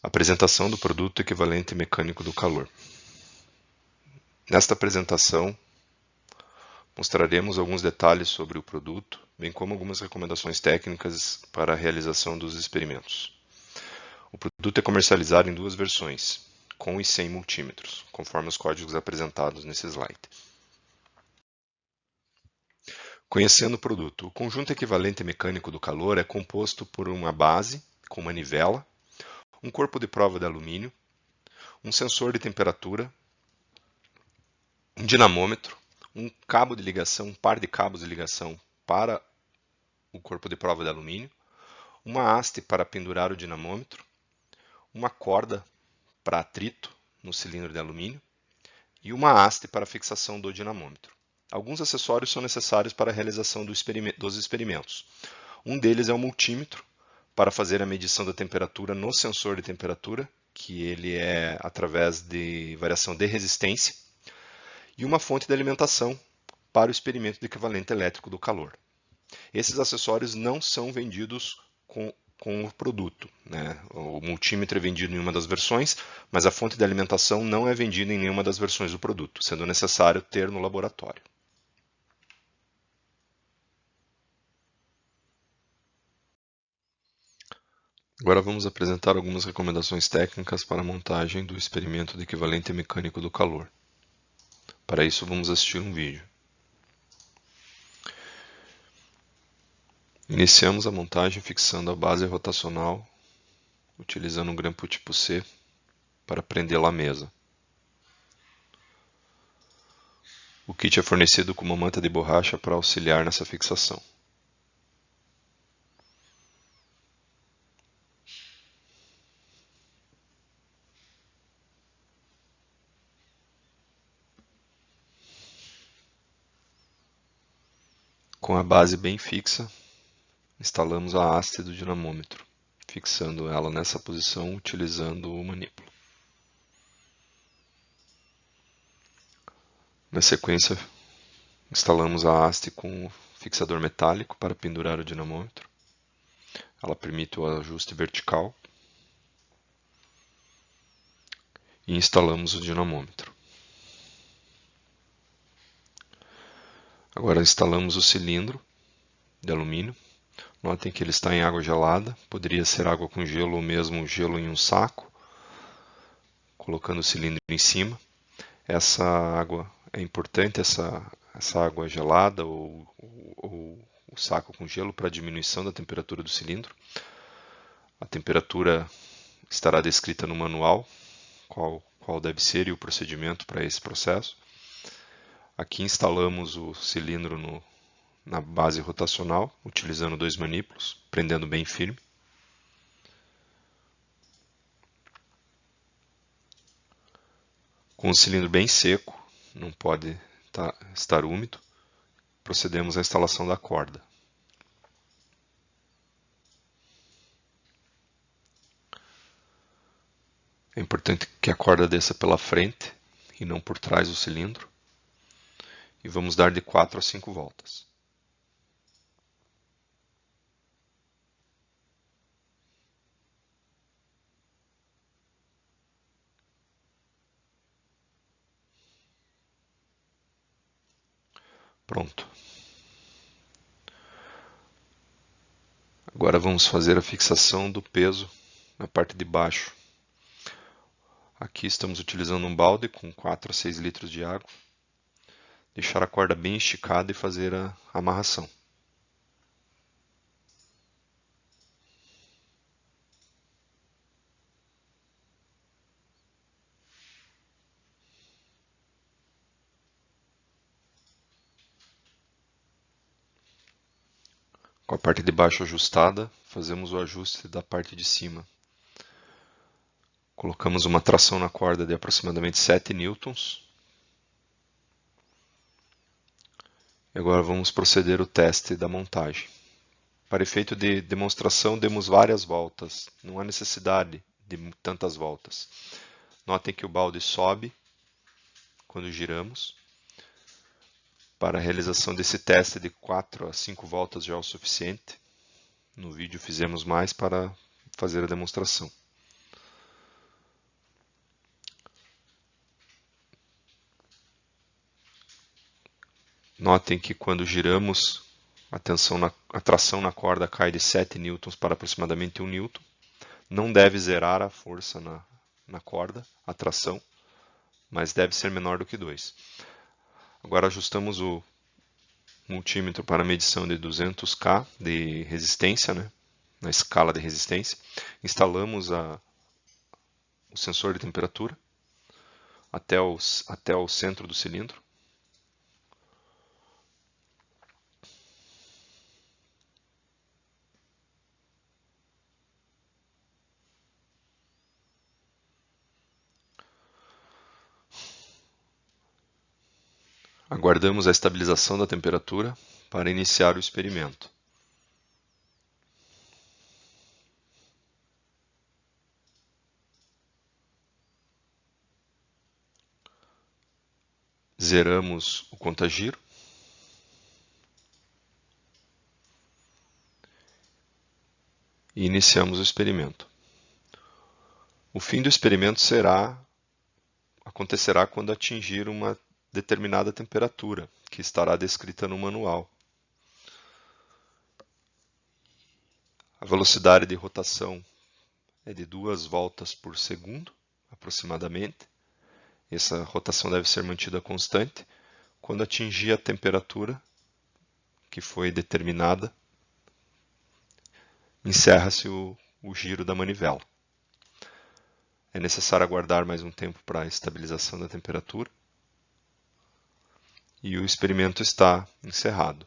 Apresentação do produto equivalente mecânico do calor. Nesta apresentação, mostraremos alguns detalhes sobre o produto, bem como algumas recomendações técnicas para a realização dos experimentos. O produto é comercializado em duas versões, com e sem multímetros, conforme os códigos apresentados nesse slide. Conhecendo o produto, o conjunto equivalente mecânico do calor é composto por uma base com manivela, um corpo de prova de alumínio, um sensor de temperatura, um dinamômetro, um cabo de ligação, um par de cabos de ligação para o corpo de prova de alumínio, uma haste para pendurar o dinamômetro, uma corda para atrito no cilindro de alumínio e uma haste para fixação do dinamômetro. Alguns acessórios são necessários para a realização dos experimentos. Um deles é o multímetro, para fazer a medição da temperatura no sensor de temperatura, que ele é através de variação de resistência, e uma fonte de alimentação para o experimento do equivalente elétrico do calor. Esses acessórios não são vendidos com o produto, né? O multímetro é vendido em uma das versões, mas a fonte de alimentação não é vendida em nenhuma das versões do produto, sendo necessário ter no laboratório. Agora vamos apresentar algumas recomendações técnicas para a montagem do experimento de equivalente mecânico do calor. Para isso, vamos assistir um vídeo. Iniciamos a montagem fixando a base rotacional, utilizando um grampo tipo C para prendê-la à mesa. O kit é fornecido com uma manta de borracha para auxiliar nessa fixação. Com a base bem fixa, instalamos a haste do dinamômetro, fixando ela nessa posição utilizando o manípulo. Na sequência, instalamos a haste com o fixador metálico para pendurar o dinamômetro. Ela permite o ajuste vertical. E instalamos o dinamômetro. Agora instalamos o cilindro de alumínio. Notem que ele está em água gelada, poderia ser água com gelo ou mesmo gelo em um saco, colocando o cilindro em cima. Essa água é importante, essa água gelada ou o saco com gelo para a diminuição da temperatura do cilindro. A temperatura estará descrita no manual, qual deve ser e o procedimento para esse processo. Aqui instalamos o cilindro na base rotacional, utilizando 2 manípulos, prendendo bem firme. Com o cilindro bem seco, não pode estar úmido, procedemos à instalação da corda. É importante que a corda desça pela frente e não por trás do cilindro. E vamos dar de 4 a 5 voltas. Pronto. Agora vamos fazer a fixação do peso na parte de baixo. Aqui estamos utilizando um balde com 4 a 6 litros de água. Deixar a corda bem esticada e fazer a amarração. Com a parte de baixo ajustada, fazemos o ajuste da parte de cima. Colocamos uma tração na corda de aproximadamente 7 newtons. E agora vamos proceder o teste da montagem. Para efeito de demonstração, demos várias voltas. Não há necessidade de tantas voltas. Notem que o balde sobe quando giramos. Para a realização desse teste de 4 a 5 voltas já é o suficiente. No vídeo fizemos mais para fazer a demonstração. Notem que quando giramos, a tração na corda cai de 7 newtons para aproximadamente 1 newton. Não deve zerar a força na corda, a tração, mas deve ser menor do que 2. Agora ajustamos o multímetro para medição de 200K de resistência, né, na escala de resistência. Instalamos o sensor de temperatura até o centro do cilindro. Aguardamos a estabilização da temperatura para iniciar o experimento. Zeramos o contagiro. E iniciamos o experimento. O fim do experimento acontecerá quando atingir uma determinada temperatura, que estará descrita no manual. A velocidade de rotação é de 2 voltas por segundo, aproximadamente. Essa rotação deve ser mantida constante. Quando atingir a temperatura que foi determinada, encerra-se o giro da manivela. É necessário aguardar mais um tempo para a estabilização da temperatura. E o experimento está encerrado.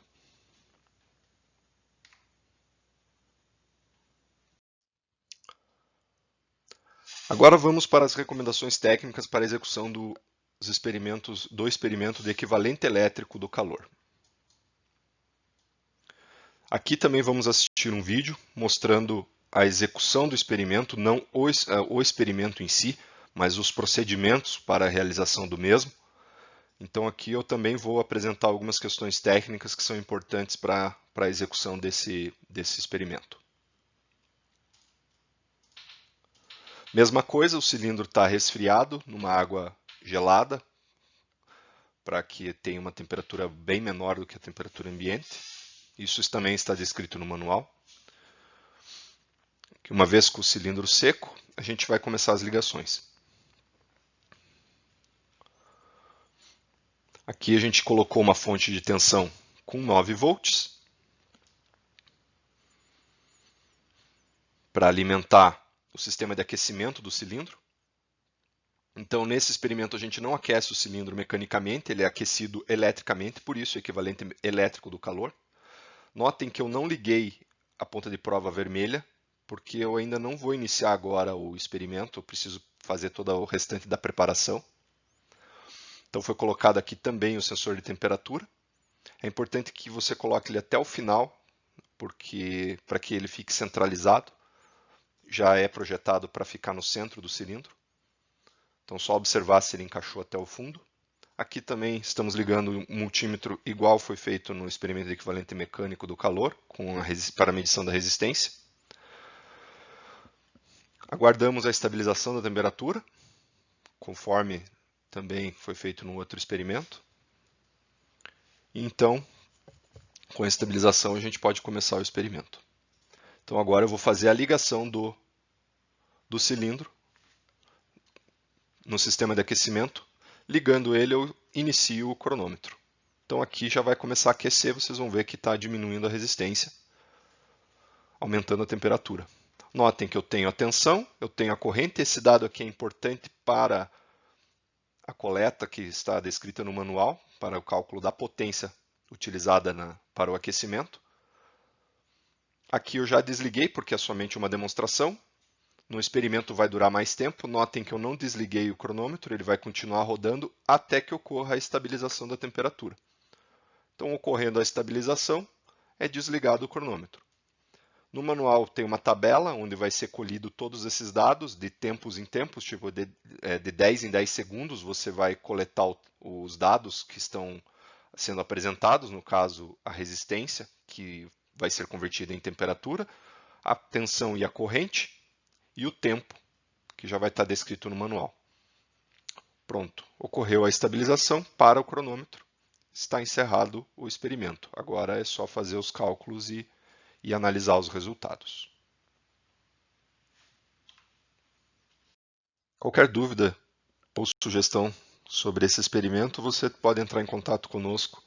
Agora vamos para as recomendações técnicas para a execução do experimento de equivalente elétrico do calor. Aqui também vamos assistir um vídeo mostrando a execução do experimento, não o experimento em si, mas os procedimentos para a realização do mesmo. Então aqui eu também vou apresentar algumas questões técnicas que são importantes para a execução desse experimento. Mesma coisa, o cilindro está resfriado numa água gelada, para que tenha uma temperatura bem menor do que a temperatura ambiente. Isso também está descrito no manual. Uma vez com o cilindro seco, a gente vai começar as ligações. Aqui a gente colocou uma fonte de tensão com 9 volts para alimentar o sistema de aquecimento do cilindro. Então, nesse experimento, a gente não aquece o cilindro mecanicamente, ele é aquecido eletricamente, por isso o equivalente elétrico do calor. Notem que eu não liguei a ponta de prova vermelha, porque eu ainda não vou iniciar agora o experimento, eu preciso fazer todo o restante da preparação. Então foi colocado aqui também o sensor de temperatura. É importante que você coloque ele até o final, porque para que ele fique centralizado. Já é projetado para ficar no centro do cilindro. Então só observar se ele encaixou até o fundo. Aqui também estamos ligando um multímetro igual foi feito no experimento de equivalente mecânico do calor, para a medição da resistência. Aguardamos a estabilização da temperatura, conforme também foi feito no outro experimento. E então, com a estabilização, a gente pode começar o experimento. Então agora eu vou fazer a ligação do cilindro no sistema de aquecimento. Ligando ele, eu inicio o cronômetro. Então aqui já vai começar a aquecer, vocês vão ver que está diminuindo a resistência, aumentando a temperatura. Notem que eu tenho a tensão, eu tenho a corrente, esse dado aqui é importante para a coleta que está descrita no manual, para o cálculo da potência utilizada para o aquecimento. Aqui eu já desliguei porque é somente uma demonstração. No experimento vai durar mais tempo. Notem que eu não desliguei o cronômetro, ele vai continuar rodando até que ocorra a estabilização da temperatura. Então, ocorrendo a estabilização, é desligado o cronômetro. No manual tem uma tabela onde vai ser colhido todos esses dados de tempos em tempos, tipo de 10 em 10 segundos você vai coletar os dados que estão sendo apresentados, no caso a resistência, que vai ser convertida em temperatura, a tensão e a corrente, e o tempo, que já vai estar descrito no manual. Pronto, ocorreu a estabilização para o cronômetro. está encerrado o experimento. Agora é só fazer os cálculos e analisar os resultados. Qualquer dúvida ou sugestão sobre esse experimento, você pode entrar em contato conosco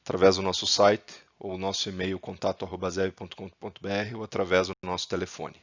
através do nosso site ou nosso e-mail contato@zev.com.br ou através do nosso telefone.